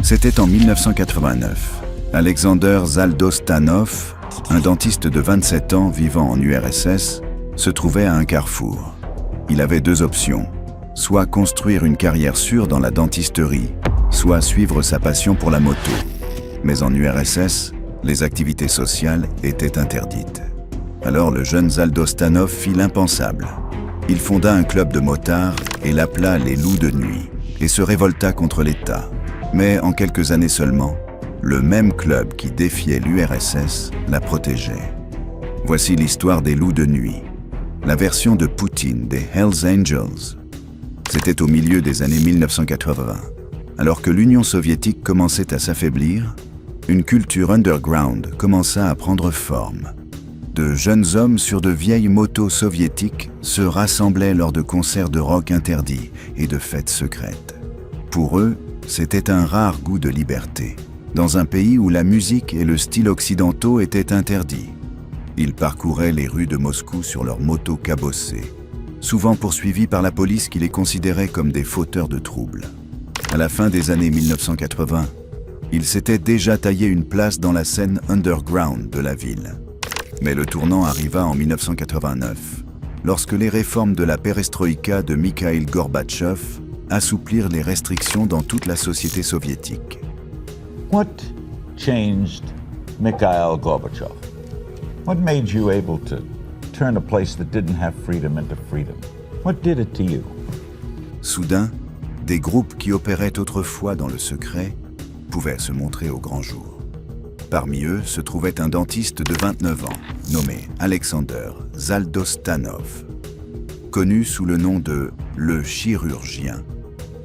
C'était en 1989. Alexander Zaldostanov, un dentiste de 27 ans vivant en URSS, se trouvait à un carrefour. Il avait deux options, soit construire une carrière sûre dans la dentisterie, soit suivre sa passion pour la moto. Mais en URSS, les activités sociales étaient interdites. Alors le jeune Zaldostanov fit l'impensable. Il fonda un club de motards et l'appela les Loups de Nuit et se révolta contre l'État. Mais en quelques années seulement, le même club qui défiait l'URSS la protégeait. Voici l'histoire des Loups de Nuit, la version de Poutine des Hells Angels. C'était au milieu des années 1980. Alors que l'Union soviétique commençait à s'affaiblir, une culture underground commença à prendre forme. De jeunes hommes sur de vieilles motos soviétiques se rassemblaient lors de concerts de rock interdits et de fêtes secrètes. Pour eux, c'était un rare goût de liberté, dans un pays où la musique et le style occidentaux étaient interdits. Ils parcouraient les rues de Moscou sur leurs motos cabossées, souvent poursuivis par la police qui les considérait comme des fauteurs de troubles. À la fin des années 1980, ils s'étaient déjà taillé une place dans la scène underground de la ville. Mais le tournant arriva en 1989, lorsque les réformes de la perestroïka de Mikhaïl Gorbatchev assouplirent les restrictions dans toute la société soviétique. What changed Mikhail Gorbachev? What made you able to turn a place that didn't have freedom into freedom? What did it to you? Soudain, des groupes qui opéraient autrefois dans le secret pouvaient se montrer au grand jour. Parmi eux se trouvait un dentiste de 29 ans, nommé Alexander Zaldostanov. Connu sous le nom de « le chirurgien »,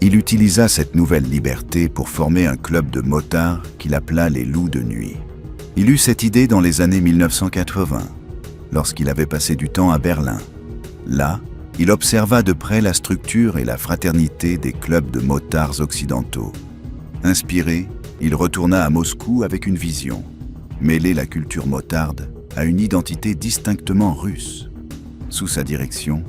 il utilisa cette nouvelle liberté pour former un club de motards qu'il appela les Loups de Nuit. Il eut cette idée dans les années 1980, lorsqu'il avait passé du temps à Berlin. Là, il observa de près la structure et la fraternité des clubs de motards occidentaux. Inspiré, il retourna à Moscou avec une vision, mêler la culture motarde à une identité distinctement russe. Sous sa direction,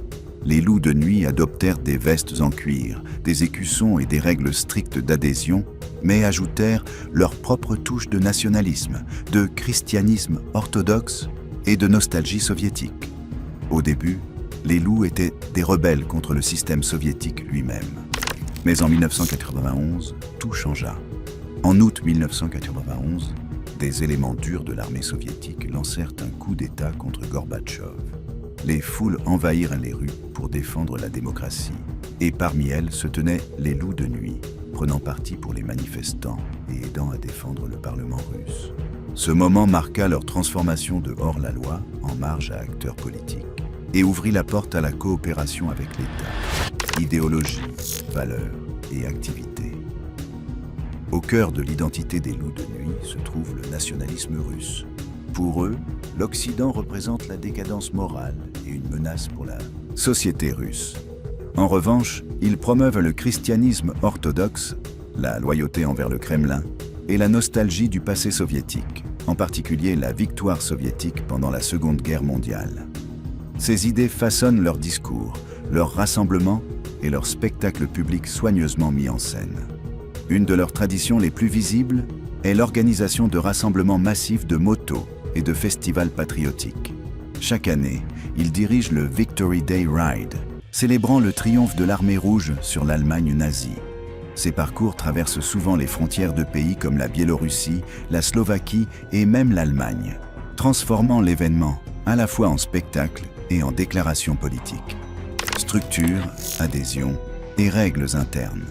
les Loups de Nuit adoptèrent des vestes en cuir, des écussons et des règles strictes d'adhésion, mais ajoutèrent leur propre touche de nationalisme, de christianisme orthodoxe et de nostalgie soviétique. Au début, les loups étaient des rebelles contre le système soviétique lui-même. Mais en 1991, tout changea. En août 1991, des éléments durs de l'armée soviétique lancèrent un coup d'État contre Gorbatchev. Les foules envahirent les rues pour défendre la démocratie. Et parmi elles se tenaient les Loups de Nuit, prenant parti pour les manifestants et aidant à défendre le Parlement russe. Ce moment marqua leur transformation de hors-la-loi en marge à acteurs politiques et ouvrit la porte à la coopération avec l'État. Idéologie, valeurs et activités. Au cœur de l'identité des Loups de Nuit se trouve le nationalisme russe. Pour eux, l'Occident représente la décadence morale et une menace pour la société russe. En revanche, ils promeuvent le christianisme orthodoxe, la loyauté envers le Kremlin et la nostalgie du passé soviétique, en particulier la victoire soviétique pendant la Seconde Guerre mondiale. Ces idées façonnent leur discours, leurs rassemblements et leurs spectacles publics soigneusement mis en scène. Une de leurs traditions les plus visibles est l'organisation de rassemblements massifs de motos et de festivals patriotiques. Chaque année, ils dirigent le Victory Day Ride, célébrant le triomphe de l'armée rouge sur l'Allemagne nazie. Ces parcours traversent souvent les frontières de pays comme la Biélorussie, la Slovaquie et même l'Allemagne, transformant l'événement à la fois en spectacle et en déclaration politique. Structure, adhésion et règles internes.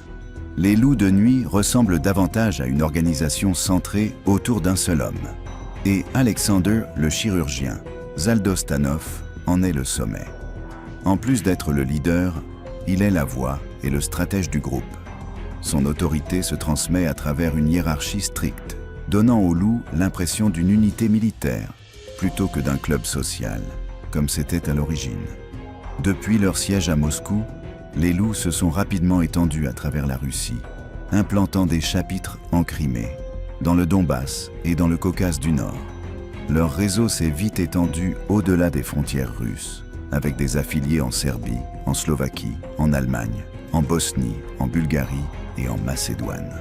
Les Loups de Nuit ressemblent davantage à une organisation centrée autour d'un seul homme. Et Alexander, le chirurgien, Zaldostanov, en est le sommet. En plus d'être le leader, il est la voix et le stratège du groupe. Son autorité se transmet à travers une hiérarchie stricte, donnant aux loups l'impression d'une unité militaire, plutôt que d'un club social, comme c'était à l'origine. Depuis leur siège à Moscou, les loups se sont rapidement étendus à travers la Russie, implantant des chapitres en Crimée, dans le Donbass et dans le Caucase du Nord. Leur réseau s'est vite étendu au-delà des frontières russes, avec des affiliés en Serbie, en Slovaquie, en Allemagne, en Bosnie, en Bulgarie et en Macédoine.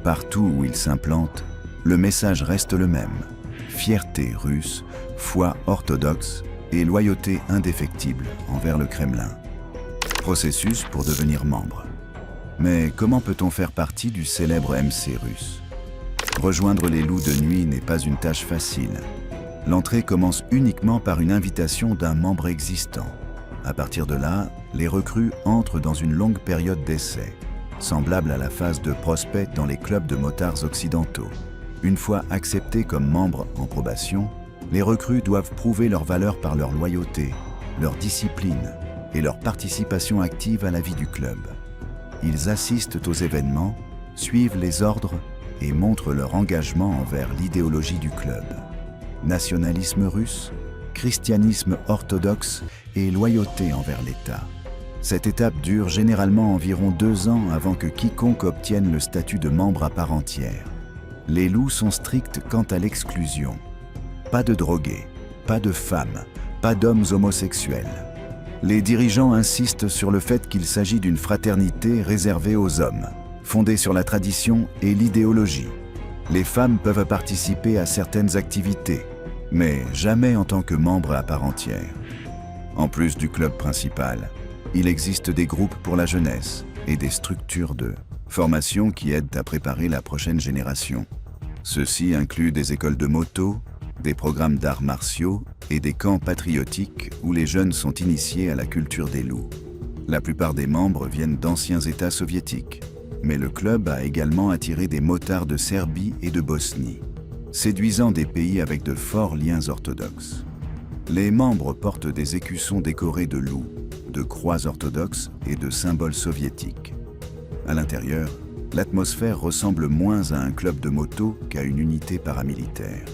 Partout où ils s'implantent, le message reste le même. Fierté russe, foi orthodoxe et loyauté indéfectible envers le Kremlin. Processus pour devenir membre. Mais comment peut-on faire partie du célèbre MC russe? Rejoindre les loups de nuit n'est pas une tâche facile. L'entrée commence uniquement par une invitation d'un membre existant. À partir de là, les recrues entrent dans une longue période d'essai, semblable à la phase de prospect dans les clubs de motards occidentaux. Une fois acceptés comme membres en probation, les recrues doivent prouver leur valeur par leur loyauté, leur discipline et leur participation active à la vie du club. Ils assistent aux événements, suivent les ordres et montrent leur engagement envers l'idéologie du club. Nationalisme russe, christianisme orthodoxe et loyauté envers l'État. Cette étape dure généralement environ 2 ans avant que quiconque obtienne le statut de membre à part entière. Les loups sont stricts quant à l'exclusion. Pas de drogués, pas de femmes, pas d'hommes homosexuels. Les dirigeants insistent sur le fait qu'il s'agit d'une fraternité réservée aux hommes, fondée sur la tradition et l'idéologie. Les femmes peuvent participer à certaines activités, mais jamais en tant que membre à part entière. En plus du club principal, il existe des groupes pour la jeunesse et des structures de formation qui aident à préparer la prochaine génération. Ceux-ci incluent des écoles de moto, des programmes d'arts martiaux et des camps patriotiques où les jeunes sont initiés à la culture des loups. La plupart des membres viennent d'anciens États soviétiques, mais le club a également attiré des motards de Serbie et de Bosnie, séduisant des pays avec de forts liens orthodoxes. Les membres portent des écussons décorés de loups, de croix orthodoxes et de symboles soviétiques. À l'intérieur, l'atmosphère ressemble moins à un club de moto qu'à une unité paramilitaire.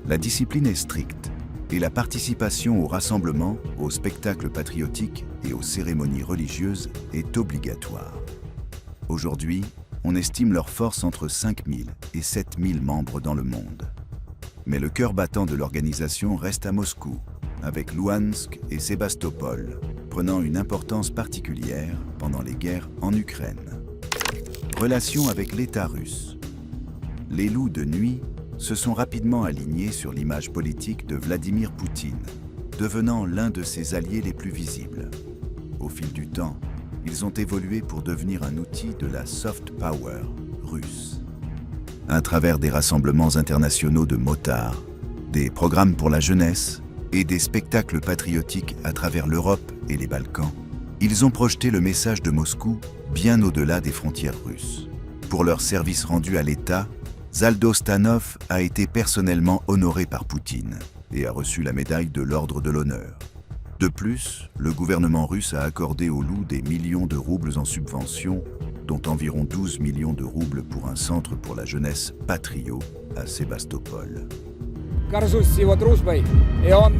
La discipline est stricte et la participation aux rassemblements, aux spectacles patriotiques et aux cérémonies religieuses est obligatoire. Aujourd'hui, on estime leur force entre 5000 et 7000 membres dans le monde. Mais le cœur battant de l'organisation reste à Moscou, avec Louhansk et Sébastopol, prenant une importance particulière pendant les guerres en Ukraine. Relation avec l'État russe. Les loups de nuit se sont rapidement alignés sur l'image politique de Vladimir Poutine, devenant l'un de ses alliés les plus visibles. Au fil du temps, ils ont évolué pour devenir un outil de la soft power russe. À travers des rassemblements internationaux de motards, des programmes pour la jeunesse et des spectacles patriotiques à travers l'Europe et les Balkans, ils ont projeté le message de Moscou bien au-delà des frontières russes. Pour leur service rendu à l'État, Zaldo Stanov a été personnellement honoré par Poutine et a reçu la médaille de l'Ordre de l'Honneur. De plus, le gouvernement russe a accordé aux loups des millions de roubles en subventions, dont environ 12 millions de roubles pour un centre pour la jeunesse Patrio à Sébastopol. Горжусь его дружбой, и он,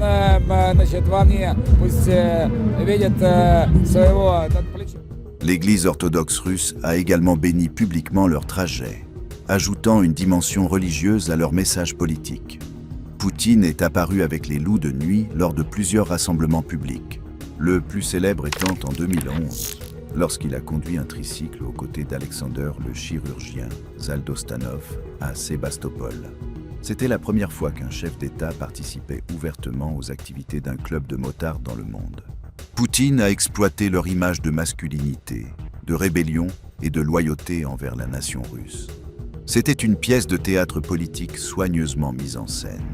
значит, во мне пусть видит своего плеча. L'Église orthodoxe russe a également béni publiquement leur trajet, ajoutant une dimension religieuse à leur message politique. Poutine est apparu avec les loups de nuit lors de plusieurs rassemblements publics, le plus célèbre étant en 2011, lorsqu'il a conduit un tricycle aux côtés d'Alexander le chirurgien Zaldo Stanov à Sébastopol. C'était la première fois qu'un chef d'État participait ouvertement aux activités d'un club de motards dans le monde. Poutine a exploité leur image de masculinité, de rébellion et de loyauté envers la nation russe. C'était une pièce de théâtre politique soigneusement mise en scène,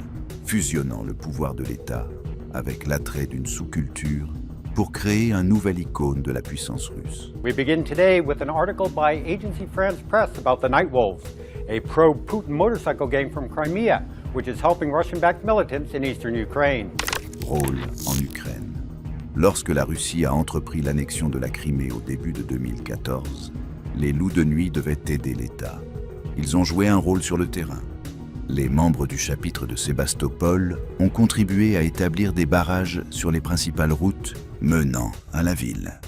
fusionnant le pouvoir de l'État avec l'attrait d'une sous-culture pour créer un nouvel icône de la puissance russe. We begin today with an article by Agency France Press about the Nightwolves, a pro-Putin motorcycle gang from Crimea, which is helping Russian-backed militants in eastern Ukraine. Rôle en Ukraine. Lorsque la Russie a entrepris l'annexion de la Crimée au début de 2014, les loups de nuit devaient aider l'État. Ils ont joué un rôle sur le terrain. Les membres du chapitre de Sébastopol ont contribué à établir des barrages sur les principales routes menant à la ville.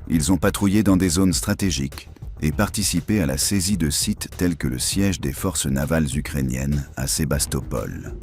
Ils ont patrouillé dans des zones stratégiques et participé à la saisie de sites tels que le siège des forces navales ukrainiennes à Sébastopol.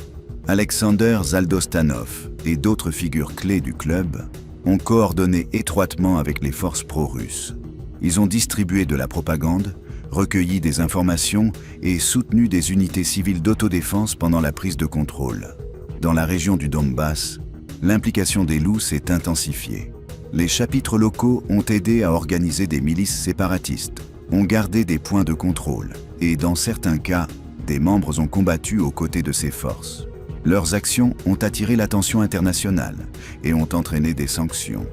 Alexander Zaldostanov et d'autres figures clés du club ont coordonné étroitement avec les forces pro-russes. Ils ont distribué de la propagande, recueilli des informations et soutenu des unités civiles d'autodéfense pendant la prise de contrôle. Dans la région du Donbass, l'implication des loups s'est intensifiée. Les chapitres locaux ont aidé à organiser des milices séparatistes, ont gardé des points de contrôle et, dans certains cas, des membres ont combattu aux côtés de ces forces. Leurs actions ont attiré l'attention internationale et ont entraîné des sanctions.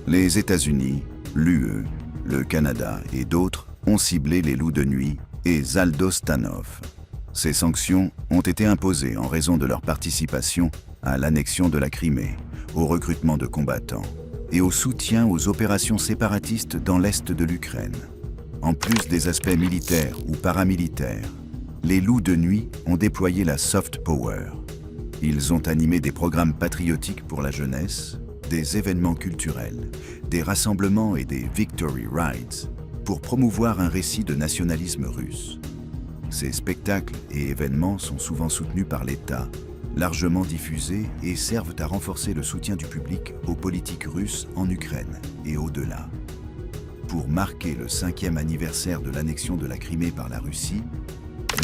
Les États-Unis, l'UE, le Canada et d'autres ont ciblé les loups de nuit et Zaldo Stanov. Ces sanctions ont été imposées en raison de leur participation à l'annexion de la Crimée, au recrutement de combattants et au soutien aux opérations séparatistes dans l'est de l'Ukraine. En plus des aspects militaires ou paramilitaires, les loups de nuit ont déployé la soft power. Ils ont animé des programmes patriotiques pour la jeunesse, des événements culturels, des rassemblements et des Victory Rides pour promouvoir un récit de nationalisme russe. Ces spectacles et événements sont souvent soutenus par l'État, largement diffusés et servent à renforcer le soutien du public aux politiques russes en Ukraine et au-delà. Pour marquer le 5e anniversaire de l'annexion de la Crimée par la Russie,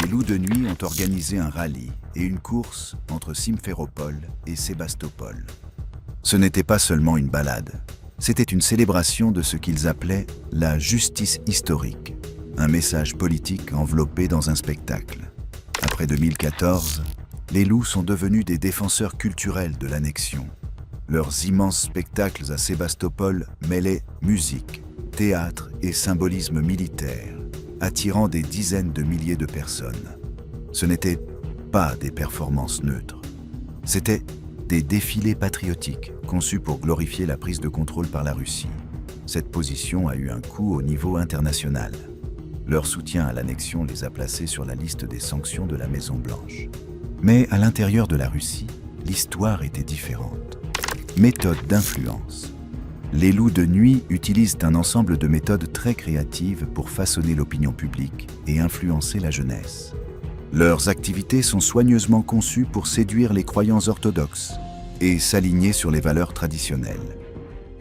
les loups de nuit ont organisé un rallye et une course entre Simferopol et Sébastopol. Ce n'était pas seulement une balade, c'était une célébration de ce qu'ils appelaient la justice historique, un message politique enveloppé dans un spectacle. Après 2014, les loups sont devenus des défenseurs culturels de l'annexion. Leurs immenses spectacles à Sébastopol mêlaient musique, théâtre et symbolisme militaire, attirant des dizaines de milliers de personnes. Ce n'étaient pas des performances neutres, c'étaient des défilés patriotiques conçus pour glorifier la prise de contrôle par la Russie. Cette position a eu un coût au niveau international. Leur soutien à l'annexion les a placés sur la liste des sanctions de la Maison-Blanche. Mais à l'intérieur de la Russie, l'histoire était différente. Méthode d'influence. Les loups de nuit utilisent un ensemble de méthodes très créatives pour façonner l'opinion publique et influencer la jeunesse. Leurs activités sont soigneusement conçues pour séduire les croyants orthodoxes et s'aligner sur les valeurs traditionnelles.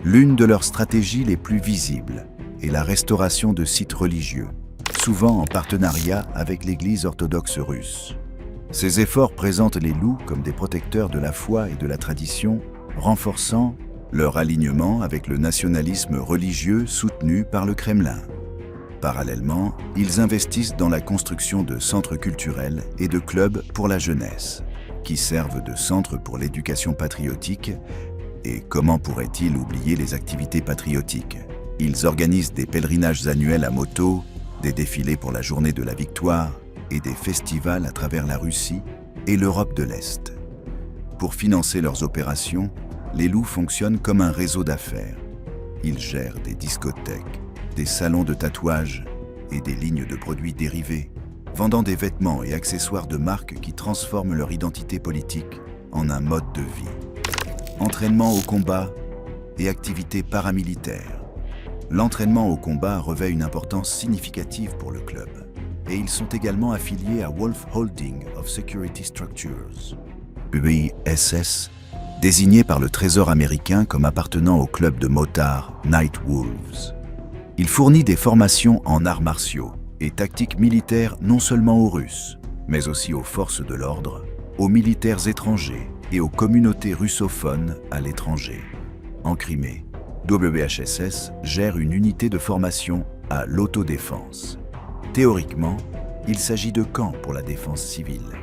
L'une de leurs stratégies les plus visibles est la restauration de sites religieux, souvent en partenariat avec l'Église orthodoxe russe. Ces efforts présentent les loups comme des protecteurs de la foi et de la tradition, renforçant leur alignement avec le nationalisme religieux soutenu par le Kremlin. Parallèlement, ils investissent dans la construction de centres culturels et de clubs pour la jeunesse, qui servent de centres pour l'éducation patriotique. Et comment pourraient-ils oublier les activités patriotiques? Ils organisent des pèlerinages annuels à moto, des défilés pour la journée de la victoire et des festivals à travers la Russie et l'Europe de l'Est. Pour financer leurs opérations, les loups fonctionnent comme un réseau d'affaires. Ils gèrent des discothèques, des salons de tatouage et des lignes de produits dérivés, vendant des vêtements et accessoires de marque qui transforment leur identité politique en un mode de vie. Entraînement au combat et activités paramilitaires. L'entraînement au combat revêt une importance significative pour le club, et ils sont également affiliés à Wolf Holding of Security Structures, UISS, désigné par le Trésor américain comme appartenant au club de motards Night Wolves. Il fournit des formations en arts martiaux et tactiques militaires non seulement aux Russes, mais aussi aux forces de l'ordre, aux militaires étrangers et aux communautés russophones à l'étranger. En Crimée, WHSS gère une unité de formation à l'autodéfense. Théoriquement, il s'agit de camps pour la défense civile.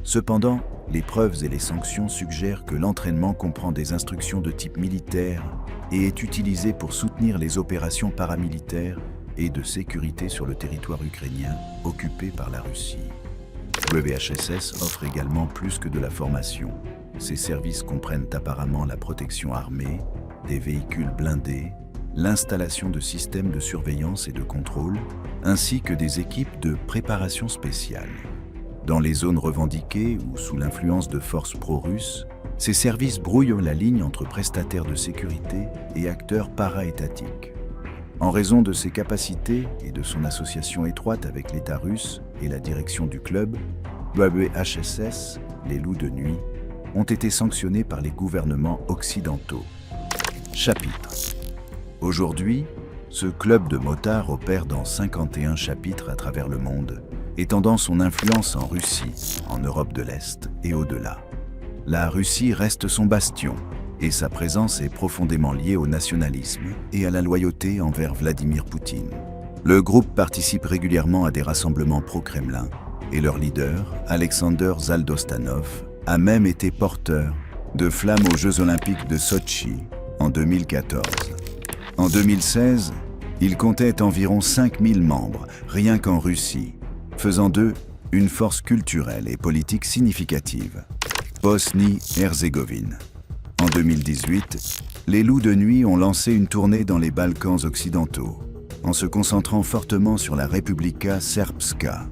Cependant, les preuves et les sanctions suggèrent que l'entraînement comprend des instructions de type militaire et est utilisé pour soutenir les opérations paramilitaires et de sécurité sur le territoire ukrainien occupé par la Russie. WHSS offre également plus que de la formation. Ses services comprennent apparemment la protection armée, des véhicules blindés, l'installation de systèmes de surveillance et de contrôle, ainsi que des équipes de préparation spéciale. Dans les zones revendiquées ou sous l'influence de forces pro-russes, ces services brouillent la ligne entre prestataires de sécurité et acteurs para-étatiques. En raison de ses capacités et de son association étroite avec l'État russe et la direction du club, WHSS, les loups de nuit, ont été sanctionnés par les gouvernements occidentaux. Chapitre. Aujourd'hui, Ce club de motards opère dans 51 chapitres à travers le monde, étendant son influence en Russie, en Europe de l'Est et au-delà. La Russie reste son bastion, et sa présence est profondément liée au nationalisme et à la loyauté envers Vladimir Poutine. Le groupe participe régulièrement à des rassemblements pro-Kremlin, et leur leader, Alexander Zaldostanov, a même été porteur de flammes aux Jeux Olympiques de Sotchi en 2014. En 2016, il comptait environ 5000 membres, rien qu'en Russie, faisant d'eux une force culturelle et politique significative. Bosnie-Herzégovine. En 2018, les Loups de Nuit ont lancé une tournée dans les Balkans occidentaux, en se concentrant fortement sur la Republika Srpska,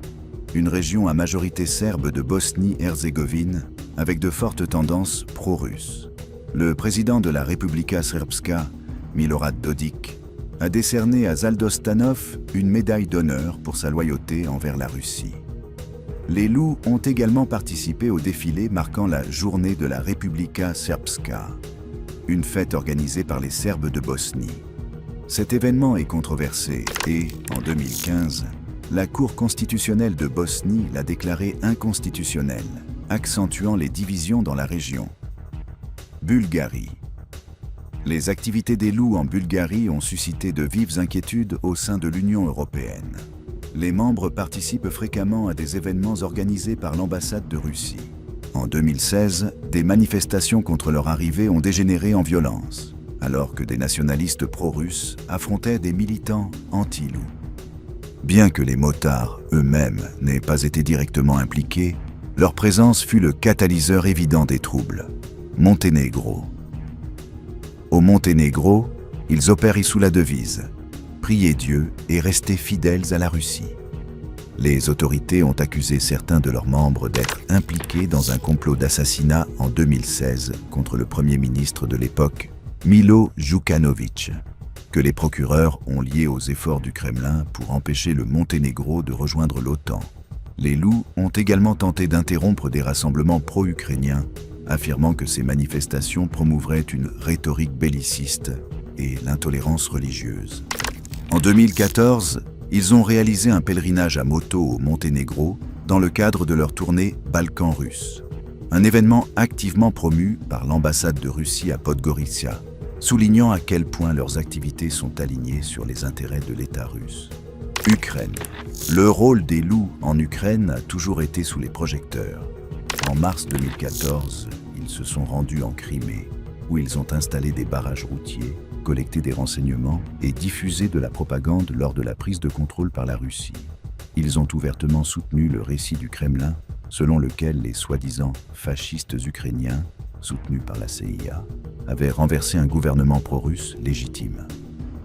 une région à majorité serbe de Bosnie-Herzégovine, avec de fortes tendances pro-russes. Le président de la Republika Srpska, Milorad Dodik, a décerné à Zaldostanov une médaille d'honneur pour sa loyauté envers la Russie. Les Loups ont également participé au défilé marquant la Journée de la Republika Srpska, une fête organisée par les Serbes de Bosnie. Cet événement est controversé et, en 2015, la Cour constitutionnelle de Bosnie l'a déclaré inconstitutionnel, accentuant les divisions dans la région. Bulgarie. Les activités des Loups en Bulgarie ont suscité de vives inquiétudes au sein de l'Union européenne. Les membres participent fréquemment à des événements organisés par l'ambassade de Russie. En 2016, des manifestations contre leur arrivée ont dégénéré en violence, alors que des nationalistes pro-russes affrontaient des militants anti-loups. Bien que les motards eux-mêmes n'aient pas été directement impliqués, leur présence fut le catalyseur évident des troubles. Monténégro. Au Monténégro, ils opèrent sous la devise « Priez Dieu et restez fidèles à la Russie ». Les autorités ont accusé certains de leurs membres d'être impliqués dans un complot d'assassinat en 2016 contre le Premier ministre de l'époque, Milo Djukanovic, que les procureurs ont lié aux efforts du Kremlin pour empêcher le Monténégro de rejoindre l'OTAN. Les Loups ont également tenté d'interrompre des rassemblements pro-ukrainiens, affirmant que ces manifestations promouvraient une rhétorique belliciste et l'intolérance religieuse. En 2014, ils ont réalisé un pèlerinage à moto au Monténégro dans le cadre de leur tournée Balkans russes, un événement activement promu par l'ambassade de Russie à Podgorica, soulignant à quel point leurs activités sont alignées sur les intérêts de l'État russe. Ukraine. Le rôle des Loups en Ukraine a toujours été sous les projecteurs. En mars 2014, ils se sont rendus en Crimée, où ils ont installé des barrages routiers, collecté des renseignements et diffusé de la propagande lors de la prise de contrôle par la Russie. Ils ont ouvertement soutenu le récit du Kremlin, selon lequel les soi-disant fascistes ukrainiens, soutenus par la CIA, avaient renversé un gouvernement pro-russe légitime.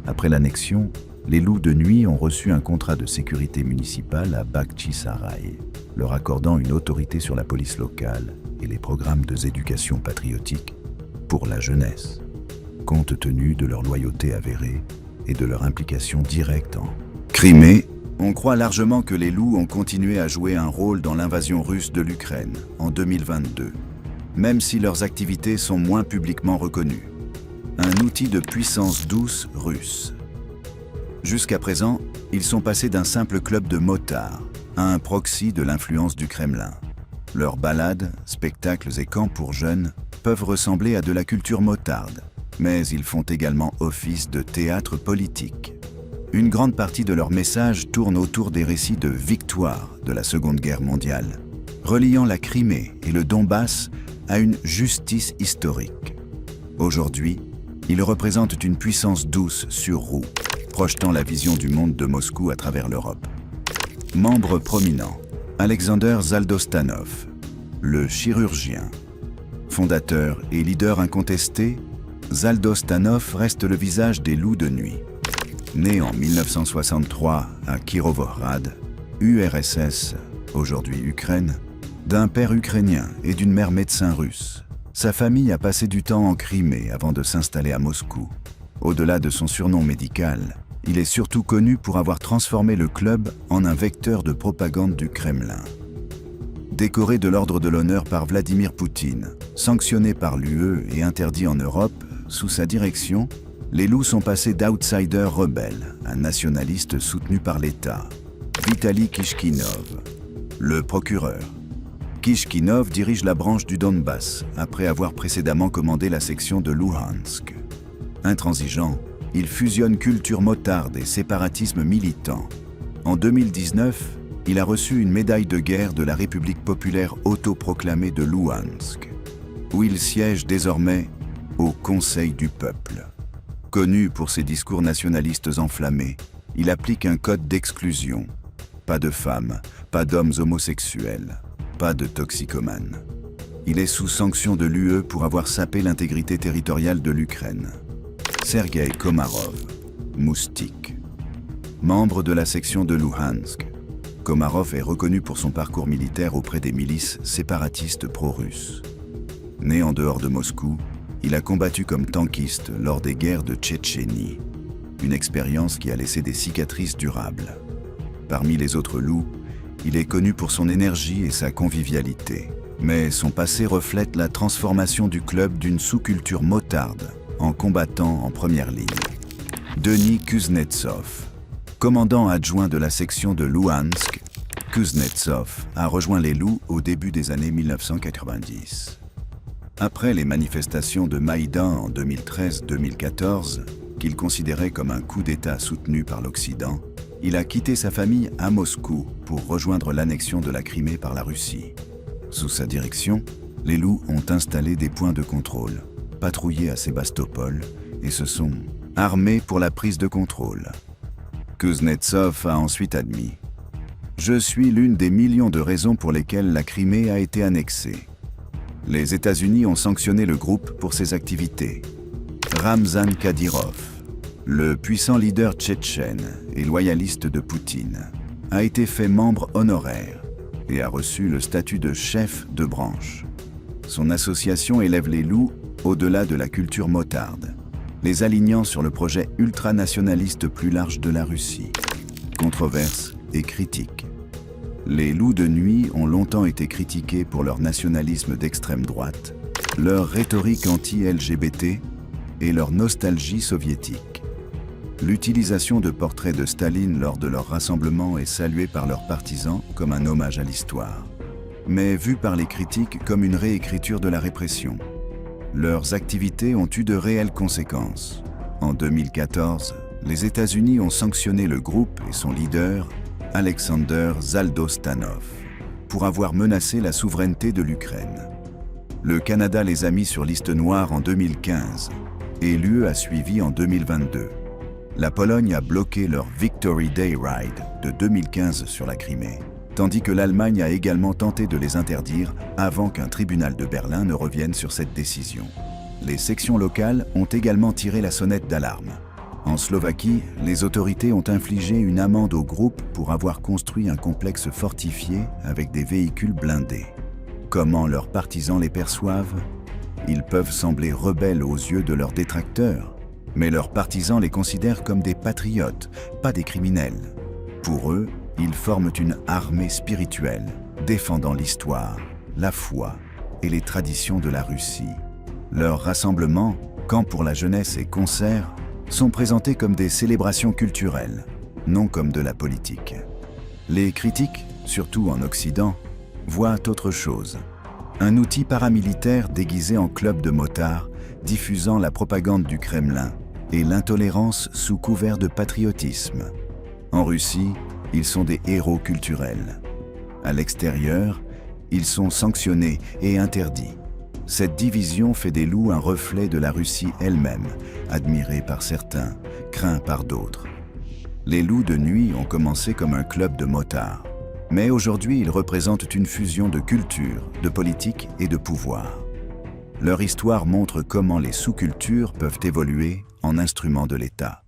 Après l'annexion, les Loups de Nuit ont reçu un contrat de sécurité municipale à Bakhchisaray, leur accordant une autorité sur la police locale et les programmes d'éducation patriotique pour la jeunesse, compte tenu de leur loyauté avérée et de leur implication directe en Crimée. On croit largement que les Loups ont continué à jouer un rôle dans l'invasion russe de l'Ukraine en 2022, même si leurs activités sont moins publiquement reconnues. Un outil de puissance douce russe. Jusqu'à présent, ils sont passés d'un simple club de motards à un proxy de l'influence du Kremlin. Leurs balades, spectacles et camps pour jeunes peuvent ressembler à de la culture motarde, mais ils font également office de théâtre politique. Une grande partie de leur message tourne autour des récits de victoire de la Seconde Guerre mondiale, reliant la Crimée et le Donbass à une justice historique. Aujourd'hui, ils représentent une puissance douce sur roue, projetant la vision du monde de Moscou à travers l'Europe. Membre prominent, Alexander Zaldostanov, le chirurgien. Fondateur et leader incontesté, Zaldostanov reste le visage des Loups de Nuit. Né en 1963 à Kirovohrad, URSS, aujourd'hui Ukraine, d'un père ukrainien et d'une mère médecin russe, sa famille a passé du temps en Crimée avant de s'installer à Moscou. Au-delà de son surnom médical, il est surtout connu pour avoir transformé le club en un vecteur de propagande du Kremlin. Décoré de l'Ordre de l'Honneur par Vladimir Poutine, sanctionné par l'UE et interdit en Europe, sous sa direction, Les loups sont passés d'outsiders rebelles à nationalistes soutenus par l'État. Vitali Kishkinov, le procureur. Kishkinov dirige la branche du Donbass après avoir précédemment commandé la section de Luhansk. Intransigeant, il fusionne culture motarde et séparatisme militant. En 2019, il a reçu une médaille de guerre de la République populaire autoproclamée de Luhansk, où il siège désormais au Conseil du peuple. Connu pour ses discours nationalistes enflammés, il applique un code d'exclusion. Pas de femmes, pas d'hommes homosexuels, pas de toxicomanes. Il est sous sanction de l'UE pour avoir sapé l'intégrité territoriale de l'Ukraine. Sergei Komarov, moustique. Membre de la section de Luhansk, Komarov est reconnu pour son parcours militaire auprès des milices séparatistes pro-russes. Né en dehors de Moscou, il a combattu comme tankiste lors des guerres de Tchétchénie, une expérience qui a laissé des cicatrices durables. Parmi les autres loups, il est connu pour son énergie et sa convivialité. Mais son passé reflète la transformation du club d'une sous-culture motarde en combattant en première ligne. Denis Kuznetsov, commandant adjoint de la section de Luhansk, Kuznetsov a rejoint les loups au début des années 1990. Après les manifestations de Maïdan en 2013-2014, qu'il considérait comme un coup d'État soutenu par l'Occident, il a quitté sa famille à Moscou pour rejoindre l'annexion de la Crimée par la Russie. Sous sa direction, les loups ont installé des points de contrôle, patrouillé à Sébastopol et se sont armés pour la prise de contrôle. Kuznetsov a ensuite admis « Je suis l'une des millions de raisons pour lesquelles la Crimée a été annexée. Les États-Unis ont sanctionné le groupe pour ses activités. » Ramzan Kadyrov, le puissant leader tchétchène et loyaliste de Poutine, a été fait membre honoraire et a reçu le statut de chef de branche. Son association élève les loups au-delà de la culture motarde, les alignant sur le projet ultranationaliste plus large de la Russie. Controverse et critique. Les loups de nuit ont longtemps été critiqués pour leur nationalisme d'extrême droite, leur rhétorique anti-LGBT et leur nostalgie soviétique. L'utilisation de portraits de Staline lors de leur rassemblement est saluée par leurs partisans comme un hommage à l'histoire, mais vue par les critiques comme une réécriture de la répression. Leurs activités ont eu de réelles conséquences. En 2014, les États-Unis ont sanctionné le groupe et son leader, Alexander Zaldostanov, pour avoir menacé la souveraineté de l'Ukraine. Le Canada les a mis sur liste noire en 2015 et l'UE a suivi en 2022. La Pologne a bloqué leur Victory Day Ride de 2015 sur la Crimée, tandis que l'Allemagne a également tenté de les interdire avant qu'un tribunal de Berlin ne revienne sur cette décision. Les sections locales ont également tiré la sonnette d'alarme. En Slovaquie, les autorités ont infligé une amende au groupe pour avoir construit un complexe fortifié avec des véhicules blindés. Comment leurs partisans les perçoivent? Ils peuvent sembler rebelles aux yeux de leurs détracteurs, mais leurs partisans les considèrent comme des patriotes, pas des criminels. Pour eux, ils forment une armée spirituelle, défendant l'histoire, la foi et les traditions de la Russie. Leurs rassemblements, camps pour la jeunesse et concerts, sont présentés comme des célébrations culturelles, non comme de la politique. Les critiques, surtout en Occident, voient autre chose. Un outil paramilitaire déguisé en club de motards, diffusant la propagande du Kremlin et l'intolérance sous couvert de patriotisme. En Russie, ils sont des héros culturels. À l'extérieur, ils sont sanctionnés et interdits. Cette division fait des loups un reflet de la Russie elle-même, admirée par certains, craint par d'autres. Les loups de nuit ont commencé comme un club de motards, mais aujourd'hui ils représentent une fusion de culture, de politique et de pouvoir. Leur histoire montre comment les sous-cultures peuvent évoluer en instruments de l'État.